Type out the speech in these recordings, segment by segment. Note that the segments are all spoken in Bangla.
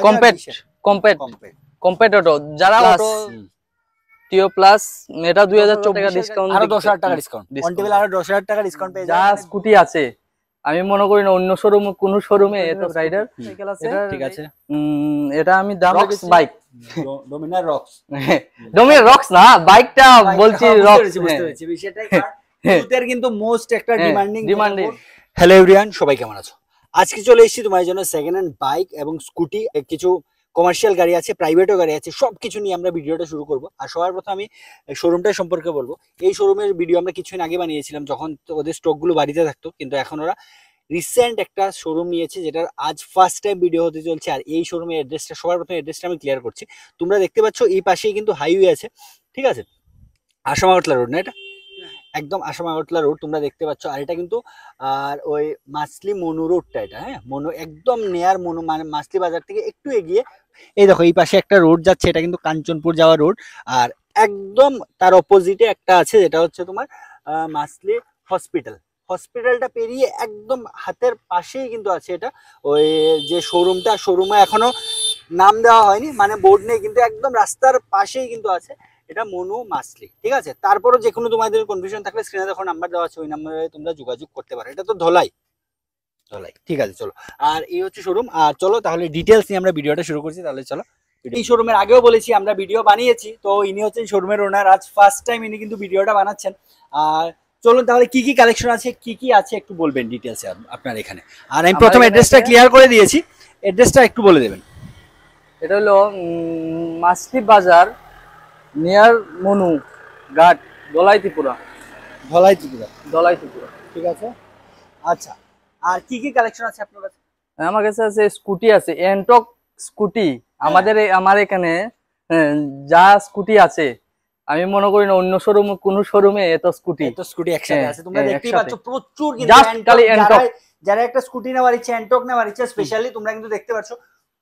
কম্প্যাক্ট কম্প্যাক্ট কম্প্যাক্ট অটো যারা অটো টিও প্লাস এটা 2024 টাকা ডিসকাউন্ট আরো 10,000 টাকা ডিসকাউন্ট কন্টেবল আরো 10,000 টাকা ডিসকাউন্ট পেয়ে যা স্কুটি আছে আমি মনে করি না অন্য শোরুমে কোন শোরুমে এত রাইডার সাইকেল আছে ঠিক আছে এটা আমি দাম রেখেছি bike Dominar rocks Dominar rocks না বাইকটা বলছি রক্স বুঝতে পেরেছি বিষয়টাই কারণ কিন্তু মোস্ট একটা ডিমান্ডিং হ্যালো এভরিওয়ান সবাই কেমন আছো আজকে চলে এসেছি তোমার জন্য সেকেন্ড হ্যান্ড বাইক এবং স্কুটি কিছু কমার্শিয়াল গাড়ি আছে প্রাইভেটও গাড়ি আছে সবকিছু নিয়ে আমরা ভিডিওটা শুরু করব আর সবার প্রথমে আমি শোরুমটা সম্পর্কে বলবো এই শোরুমের ভিডিও আমরা কিছুদিন আগে বানিয়েছিলাম যখন ওদের স্টকগুলো বাড়িতে থাকতো কিন্তু এখন ওরা রিসেন্ট একটা শোরুম নিয়েছে যেটার আজ ফার্স্ট টাইম ভিডিও হতে চলছে আর এই শোরুমের অ্যাড্রেসটা সবার প্রথমে অ্যাড্রেসটা আমি ক্লিয়ার করছি তোমরা দেখতে পাচ্ছ এই পাশেই কিন্তু হাইওয়ে আছে ঠিক আছে আসামাগতলা রোড না এটা একদম আসামাগতলা রোড তোমরা দেখতে পাচ্ছ আর এটা কিন্তু আর ওই মাছলি মনু রোডটা এটা হ্যাঁ মনু একদম নেয়ার মনু মানে মাছলি বাজার থেকে একটু এগিয়ে এই দেখো এই পাশে একটা রোড যাচ্ছে এটা কিন্তু কাঞ্চনপুর যাওয়া রোড আর একদম তার অপোজিটে একটা আছে যেটা হচ্ছে তোমার মাছলি হসপিটালটা পেরিয়ে একদম হাতের পাশেই কিন্তু আছে এটা ওই যে শোরুমে এখনো নাম দেওয়া হয়নি মানে বোর্ড নেই কিন্তু একদম রাস্তার পাশেই কিন্তু আছে এটা মনু মাছলি ঠিক আছে তারপরও যে কোনো তোমাদের কনফিউশন থাকলে স্ক্রিনে দেখো নাম্বার দেওয়া আছে ওই নাম্বারে তোমরা যোগাযোগ করতে পারো এটা তো ধলাই ঠিক আছে চলো আর এই হচ্ছে শোরুম আর চলো তাহলে ডিটেলস নিয়ে আমরা ভিডিওটা শুরু করছি তাহলে চলো এই শোরুমের আগেও বলেছি আমরা ভিডিও বানিয়েছি তো ইনি হচ্ছেন শোরুমের ওনার আজ ফার্স্ট টাইম ইনি কিন্তু ভিডিওটা বানাচ্ছেন আর চলুন তাহলে কি কি কালেকশন আছে কি আছে একটু বলবেন ডিটেলসে আপনার এখানে আর আমি প্রথম অ্যাড্রেসটা ক্লিয়ার করে দিয়েছি অ্যাড্রেসটা একটু বলে দেবেন এটা হলো মাছলি বাজার নিয়ার মনু ঘাট ধলাই ত্রিপুরা ঠিক আছে আচ্ছা আর কি কি কালেকশন আছে আপনার কাছে আমার কাছে আছে স্কুটি আছে এন্টক স্কুটি আমার এখানে যা স্কুটি আছে আমি মনে করি না অন্য শোরুমে কোন শোরুমে এত স্কুটি একসাথে আছে তোমরা দেখতেই পাচ্ছ প্রচুর কিন্তু যারা একটা স্কুটি নেওয়ার ইচ্ছে এন্টক নেওয়ার ইচ্ছে স্পেশালি তোমরা কিন্তু দেখতে পাচ্ছ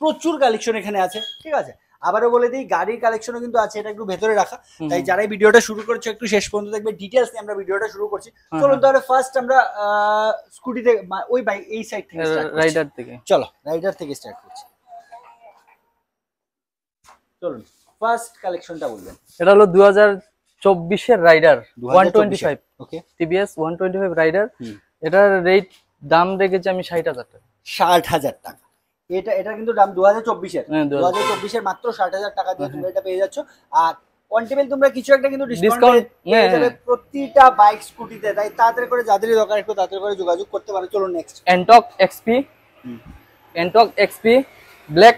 প্রচুর কালেকশন এখানে আছে ঠিক আছে আবারও বলে দিই গাড়ির কালেকশনও কিন্তু আছে এটা একটু ভেতরে রাখা তাই যারা ভিডিওটা শুরু করছো একটু শেষ পর্যন্ত দেখবে ডিটেইলস নিয়ে আমরা ভিডিওটা শুরু করছি চলুন তাহলে ফার্স্ট আমরা স্কুটিতে ওই বাইক এই সাইড থেকে রাইডার থেকে স্টার্ট করছি চলুন ফার্স্ট কালেকশনটা বলবেন এটা হলো 2024 এর রাইডার 125 ওকে টিভিএস 125 রাইডার এটার রেট দাম রেখেছি আমি 60,000 টাকা এটা কিন্তু দাম 2024 এর 2024 এর মাত্র 60,000 টাকা দিয়ে তোমরা এটা পেয়ে যাচ্ছ আর কন্টেবল তোমরা কিছু একটা কিন্তু ডিসকাউন্ট পেয়ে যাবে প্রতিটা বাইক স্কুটিতে তাই তাড়াতাড়ি করে যাদের দরকার একটু তাড়াতাড়ি করে যোগাযোগ করতে পারো চলো next Ntorq XP black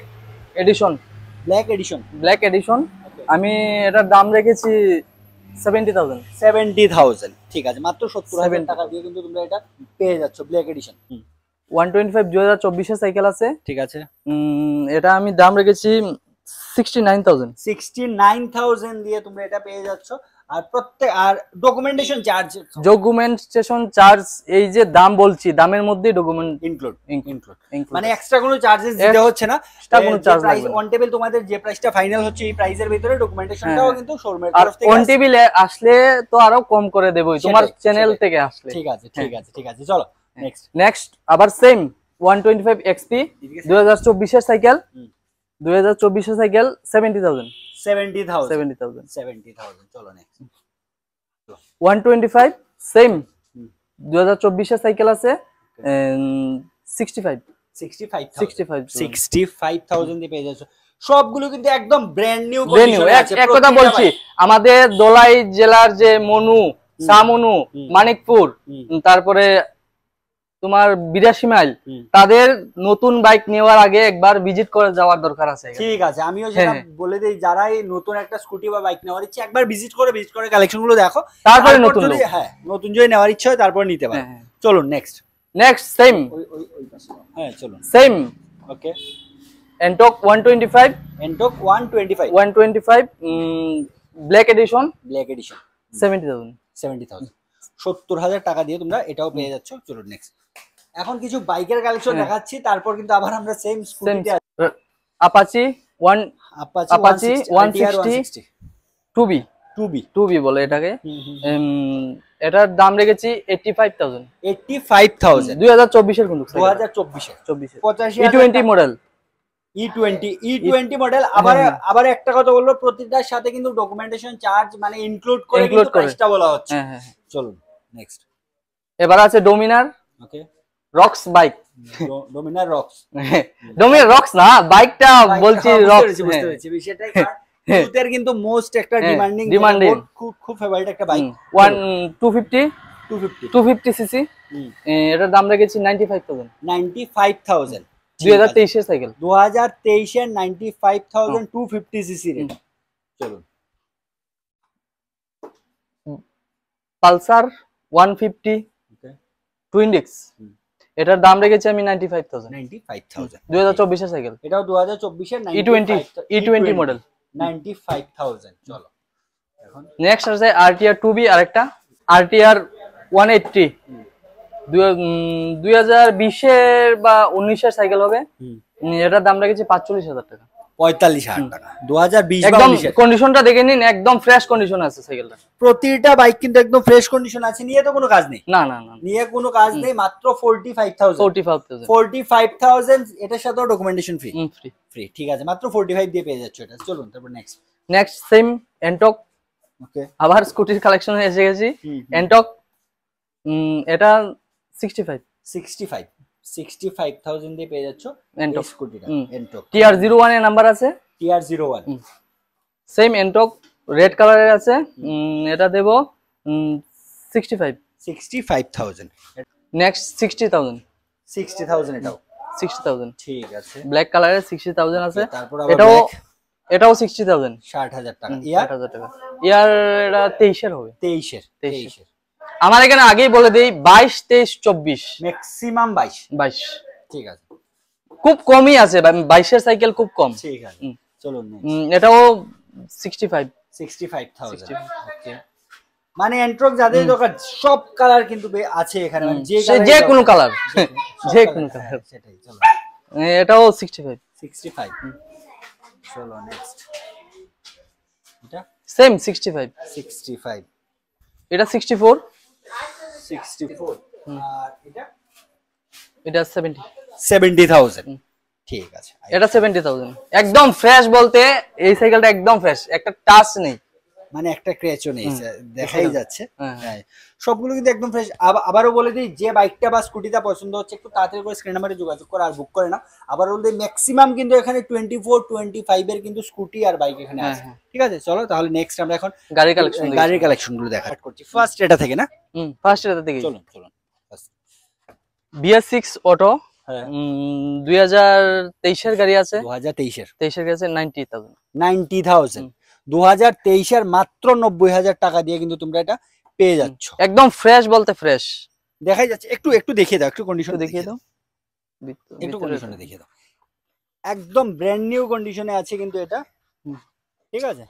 addition আমি এটার দাম রেখেছি 70,000 ঠিক আছে মাত্র 70,000 টাকা দিয়ে কিন্তু তোমরা এটা পেয়ে যাচ্ছ ব্ল্যাক এডিশন 125 2024 এর সাইকেল আছে ঠিক আছে এটা আমি দাম রেখেছি 69,000 দিয়ে তোমরা এটা পেয়ে যাচ্ছ আর প্রত্যেক আর ডকুমেন্টেশন চার্জ এই যে দাম বলছি দামের মধ্যে ডকুমেন্ট ইনক্লুড মানে এক্সট্রা কোনো চার্জেস দিতে হচ্ছে না এক্সট্রা কোনো চার্জ লাগবে না অন টেবিল তোমাদের যে প্রাইসটা ফাইনাল হচ্ছে এই প্রাইসের ভিতরে ডকুমেন্টেশনটাও কিন্তু শোরুমের তরফ থেকে অন টেবিলে আসলে তো আরো কম করে দেবই তোমার চ্যানেল থেকে আসলে ঠিক আছে চলো নেক্সট আবার সেম 125 এক্সপি 2024 এর সাইকেল 2024 এর সাইকেল 70,000 চলো নেক্সট 125 সেম 2024 এর সাইকেল আছে 65,000 দিয়ে পেয়ে যাচ্ছ সবগুলো কিন্তু একদম ব্র্যান্ড নিউ এক কথা বলছি আমাদের দোলাই জেলার যে মনু সামনু মানিকপুর তারপরে তোমার 82 মাইল তাদের নতুন বাইক নেওয়ার আগে একবার ভিজিট করে যাওয়ার দরকার আছে ঠিক আছে আমিও যেটা বলে দেই যারাই নতুন একটা স্কুটি বা বাইক নেওয়ার ইচ্ছে একবার ভিজিট করে কালেকশন গুলো দেখো তারপরে নতুন যদি নেওয়ার ইচ্ছে হয় তারপর নিতে পারো চলুন নেক্সট সেম চলুন সেম ওকে এন্টক 125 ব্ল্যাক এডিশন 70,000 70,000 টাকা দিয়ে তোমরা এটাও পেয়ে যাচ্ছ চলুন নেক্সট এখন কিছু বাইকের কালেকশন দেখাচ্ছি তারপর কিন্তু আবার আমরা সেম স্কুটিতে আপাচি 160 2B বলে এটাকে এটার দাম রেখেছি 85,000 2024 এর কিন্তু 2024 এর 85 E20 মডেল E20 মডেল। আবার একটা কথা বলবো, প্রতিটার সাথে কিন্তু ডকুমেন্টেশন চার্জ মানে ইনক্লুড করে কিন্তু প্রাইসটা বলা হচ্ছে। চলুন নেক্সট। এবার আছে Dominar. Okay, rocks bike. Dominar rocks. Dominar rocks না, বাইকটা বলছি রক্স। বুঝতে পেরেছি বিষয়টা। ইউথের কিন্তু মোস্ট একটা ডিমান্ডিং খুব ফেভারিট একটা বাইক। 250 সিসি। এটার দাম রেখেছি 95,000। 2023 এর সাইকেল। 2023 এর 95,000 250 সিসি রেট। চলুন। Pulsar 150 twin disk. এটার দাম রেখেছি আমি 95,000। 2024 এর সাইকেল। এটাও 2024 এর E20 মডেল। 95,000। চলো এখন নেক্সট আছে RTR 2B, আরেকটা RTR 180। 2020 এর বা 19 এর সাইকেল হবে। এটার দাম রেখেছি 45,000 টাকা। 45,000 টাকা। 2020 একদম কন্ডিশনটা দেখে নিন, একদম ফ্রেশ কন্ডিশন আছে সাইকেলটা। প্রতিটা বাইক কিন্তু একদম ফ্রেশ কন্ডিশন আছে, নিয়ে তো কোনো কাজ নেই। না, নিয়ে কোনো কাজ নেই, মাত্র 45,000। এটার সাথেও ডকুমেন্টেশন ফ্রি। ঠিক আছে, মাত্র 45 দিয়ে পেয়ে যাচ্ছ এটা। চলুন তারপর নেক্সট সেম এন্টক। ওকে, আবার স্কুটির কালেকশনে এসে গেছি। এন্টক, এটা 65,000 দিয়ে পেয়ে যাচ্ছ এন্টক স্কুটিটা। এন্টক TR01 এর নাম্বার আছে। TR01 সেম এন্টক, রেড কালারের আছে। এটা দেব 65,000। নেক্সট 60,000। এটাও 60,000। ঠিক আছে, ব্ল্যাক কালারের 60,000 আছে। তারপর এটাও 60,000। 60,000 টাকা। 60,000 টাকা। ইয়ার এটা 23 এর হবে। 23 এর। আমার এখানে আগেই বলে দেই 22, 23, 24, ম্যাক্সিমাম 22। ঠিক আছে, খুব কমই আছে, 22 এর সাইকেল খুব কম। ঠিক আছে, চলুন। এটাও 65,000। ওকে, মানে এন্ট্রক যাদের দরকার সব কালার কিন্তু আছে এখানে, মানে যে কোনো কালার, যে কোনো কালার। সেটাই। চলো, এটাও 65। চলো নেক্সট। এটা সেম 65। এটা 64। আর এটা 70,000। ঠিক আছে, এটা 70,000। একদম ফ্রেশ বলতে এই সাইকেলটা একদম ফ্রেশ, একটা টাচ নেই, মানে একটা ক্র্যাচও নেই, দেখাই যাচ্ছে। হ্যাঁ, সবগুলো কিন্তু একদম ফ্রেশ। আবারও বলে দিই, যে বাইকটা বা স্কুটিটা পছন্দ হচ্ছে একটু তাড়াতাড়ি করে স্ক্রিন নাম্বারে যোগাযোগ করে আর বুক করে না। আবার বলতে ম্যাক্সিমাম কিন্তু এখানে 24, 25 এর কিন্তু স্কুটি আর বাইক এখানে আছে। ঠিক আছে, চলো তাহলে নেক্সট আমরা এখন গাড়ির কালেকশনগুলো দেখা করছি। ফার্স্ট এটা থেকে না? ফার্স্ট এটা থেকে। চলুন। BS6 auto. 2023 এর গাড়ি আছে। 2023 এর গাড়ি আছে 90,000। 2023 এর মাত্র 90,000 টাকা দিয়ে কিন্তু তোমরা এটা পেয়ে যাচ্ছ। একদম ফ্রেশ বলতে ফ্রেশ দেখাই যাচ্ছে। একটু দেখিয়ে দাও, একটু কন্ডিশন দেখিয়ে দাও, একটু কন্ডিশনে দেখিয়ে দাও। একদম ব্র্যান্ড নিউ কন্ডিশনে আছে কিন্তু এটা। ঠিক আছে,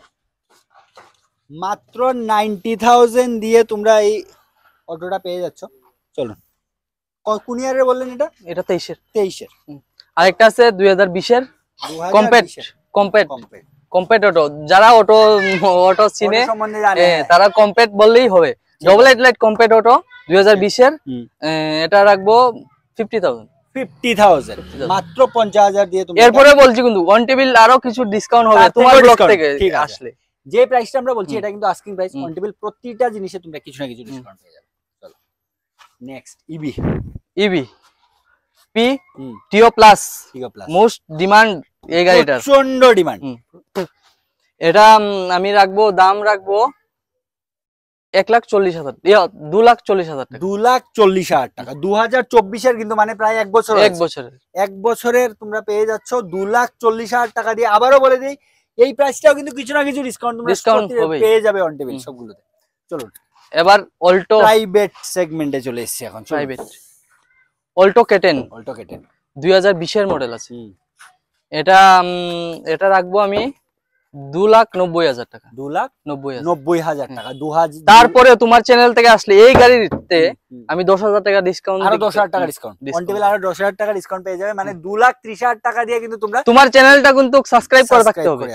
মাত্র 90,000 দিয়ে তোমরা এই অটোটা পেয়ে যাচ্ছ। চলুন, কোন ইয়ারে বললেন এটা? এটা 23 এর। আরেকটা আছে 2020 এর কম্প্যাক্ট অটো। যারা অটো চিনে তারা কম্প্যাক্ট বললেই হবে। ডবল হেডলাইট কম্প্যাক্ট অটো 2020 এর। এটা রাখবো 50,000। মাত্র 50,000 দিয়ে তুমি। এরপরে বলছি কিন্তু অন টেবিল আরো কিছু ডিসকাউন্ট হবে তোমার ব্লগ থেকে আসলে। যে প্রাইসটা আমরা বলছি এটা কিন্তু আস্কিং প্রাইস। অন টেবিল প্রতিটা জিনিসে তোমরা কিছু না কিছু ডিসকাউন্ট পেয়ে যাবে। চলো নেক্সট, ইবি পি টিও প্লাস। মোস্ট ডিমান্ড এই গাড়িটার, প্রচন্ড ডিমান্ড। এটা আমি দাম রাখবো 1,40,000, 2,40,000 টাকা। 2,40,000 টাকা। 2024 এর কিন্তু, মানে প্রায় এক বছরের তোমরা পেয়ে যাচ্ছ 2,40,000 টাকা দিয়ে। আবারও বলে দিই, এই প্রাইসটাও কিন্তু কিছু না কিছু ডিসকাউন্ট পেয়ে যাবে অন টেবিল সবগুলোতে। চলুন এবার অল্টো প্রাইভেট সেগমেন্টে চলে এসেছি এখন। প্রাইভেট অল্টো কেটেন 2020 এর মডেল আছে। এটা রাখবো আমি 2,90,000 টাকা। 2,90,000 টাকা। তারপরে তোমার চ্যানেল থেকে আসলে এই গাড়িতে আমি 10,000 টাকা ডিসকাউন্ট, আরো 10,000 টাকা ডিসকাউন্ট, অন টেবিল আরো 10,000 টাকা ডিসকাউন্ট পেয়ে যাবে। মানে 2,30,000 টাকা দিয়ে কিন্তু তোমরা তোমার চ্যানেলটা কিন্তু সাবস্ক্রাইব করে রাখতে হবে।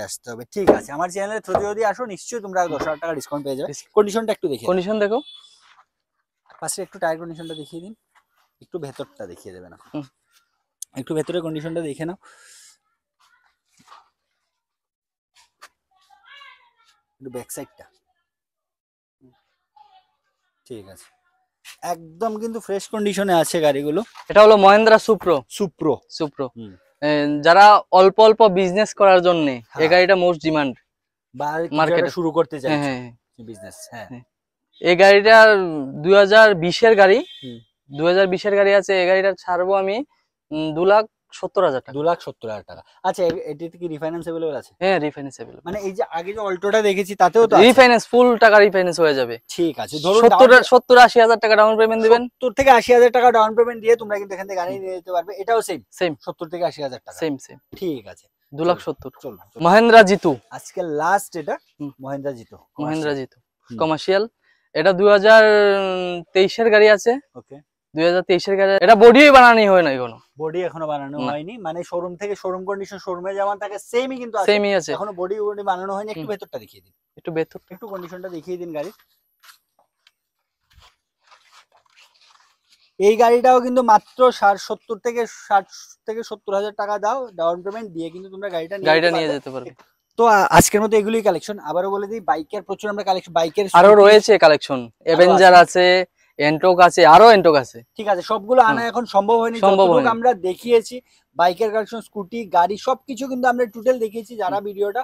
ঠিক আছে, আমার চ্যানেলের থ্রু যদি আসো নিশ্চয়ই তোমরা 10,000 টাকা ডিসকাউন্ট পেয়ে যাবে। কন্ডিশনটা একটু দেখি, কন্ডিশন দেখো। পাশে একটু টায়ার কন্ডিশনটা দেখিয়ে দিন, একটু ভেতরটা দেখিয়ে দেবে না, একটু ভেতরের কন্ডিশনটা দেখে নাও। একটু ব্যাক সাইডটা, ঠিক আছে, একদম কিন্তু ফ্রেশ কন্ডিশনে আছে গাড়িগুলো। এটা হলো মহিন্দ্রা সুপ্রো। সুপ্রো সুপ্রো যারা অল্প অল্প বিজনেস করার জন্য এই গাড়িটা মোস্ট ডিমান্ড বা মার্কেটে শুরু করতে চাইছে হ্যাঁ বিজনেস। হ্যাঁ, এই গাড়িটা 2020 এর গাড়ি, 2020 এর গাড়ি আছে। এই গাড়িটা ছাড়বো আমি 2,70,000 টাকা। 2,70,000 টাকা। আচ্ছা, এটাতে কি রিফাইন্যান্স अवेलेबल আছে? হ্যাঁ, রিফাইন্যান্স अवेलेबल। মানে এই যে আগে যে অল্টোটা দেখেছি তাতেও তো আছে রিফাইন্যান্স, ফুল টাকা রিফাইন্যান্স হয়ে যাবে। ঠিক আছে, ধরুন 70-80,000 টাকা ডাউন পেমেন্ট দিবেন। 70 থেকে 80,000 টাকা ডাউন পেমেন্ট দিয়ে তোমরা কিন্তু এখান থেকে গাড়ি নিয়ে যেতে পারবে। এটাও সেম সেম 70 থেকে 80,000 টাকা। সেম ঠিক আছে, 2,70,000। চলো। মহিন্দ্রা জিতু আজকে লাস্ট, এটা মহিন্দ্রা জিতু। মহিন্দ্রা জিতু কমার্শিয়াল। এটা 2023 এর গাড়ি আছে। ওকে, 2023 এর গাড়ি। এটা বডিই বানানি হয় না, এখনো বডি এখনো বানানো হয়নি, মানে শোরুম থেকে শোরুম কন্ডিশন শোরুমে যেমন থাকে সেমই কিন্তু আছে, সেমই আছে, এখনো বডি বানানো হয়নি। একটু ভেতরটা দেখিয়ে দিন, একটু ভেতর, একটু কন্ডিশনটা দেখিয়ে দিন গাড়ি। এই গাড়িটাও কিন্তু মাত্র 70 থেকে 70,000 টাকা দাও ডাউন পেমেন্ট দিয়ে কিন্তু তোমরা গাড়িটা নিয়ে যেতে পারবে। তো আজকের মতো এগুলোই কালেকশন। আবারও বলে দিই, বাইকের প্রচুর আমরা কালেকশন, বাইকের আরো রয়েছে কালেকশন, অ্যাভেঞ্জার আছে, এন্টক আছে, আরো এন্টক আছে। ঠিক আছে, সবগুলো আনা এখন সম্ভব হয়নি, যতটুকু আমরা দেখিয়েছি বাইকের কালেকশন, স্কুটি, গাড়ি সবকিছু কিন্তু আমরা টোটাল দেখিয়েছি। যারা ভিডিওটা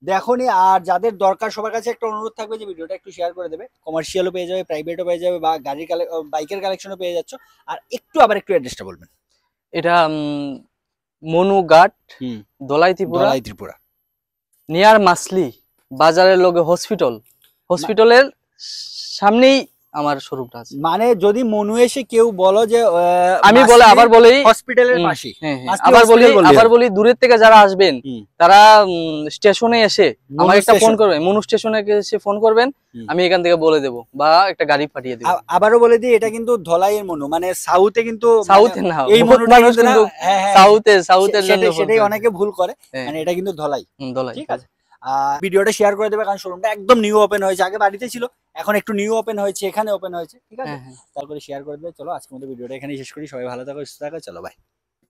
দেখোনি আর যাদের দরকার, সবার কাছে একটা অনুরোধ থাকবে যে ভিডিওটা একটু শেয়ার করে দেবে। কমার্শিয়ালও পেয়ে যাবে, প্রাইভেটও পেয়ে যাবে, বা গাড়ির বাইকের কালেকশনও পেয়ে যাচ্ছ। আর একটু অ্যাড্রেসটা বলবেন। এটা মনু ঘাট, দলাই ত্রিপুরা, নিয়ার মাসলি বাজারের লগে হসপিটালের সামনেই আমার শোরুমটা আছে। মানে যদি মনু এসে কেউ বলো যে আমি আবার বলি হসপিটালের পাশে, আবার বলি দূরের থেকে যারা আসবেন তারা স্টেশনে এসে আমাকে একটা ফোন করবেন, মনু স্টেশনে এসে ফোন করবেন, আমি এখান থেকে বলে দেব বা একটা গাড়ি পাঠিয়ে দেব। আবারও বলে দিই, এটা কিন্তু ধলাইয়ের মনু, মানে সাউথে কিন্তু, সাউথে না, এই মনুটা কিন্তু সাউথের জন্য সেটাই অনেকে ভুল করে, মানে এটা কিন্তু ধলাই। ঠিক আছে, ভিডিওটা শেয়ার করে দেবে, কারণ শোরুমটা একদম নিউ ওপেন হয়েছে, আগে বাড়িতে ছিল, এখন একটু নিউ ওপেন হয়েছে, এখানে ওপেন হয়েছে। ঠিক আছে, তারপরে শেয়ার করে দেবে। চলো আজকের মতো ভিডিওটা এখানেই শেষ করি। সবাই ভালো থাকো, সুস্থ থাকো, চলো বাই।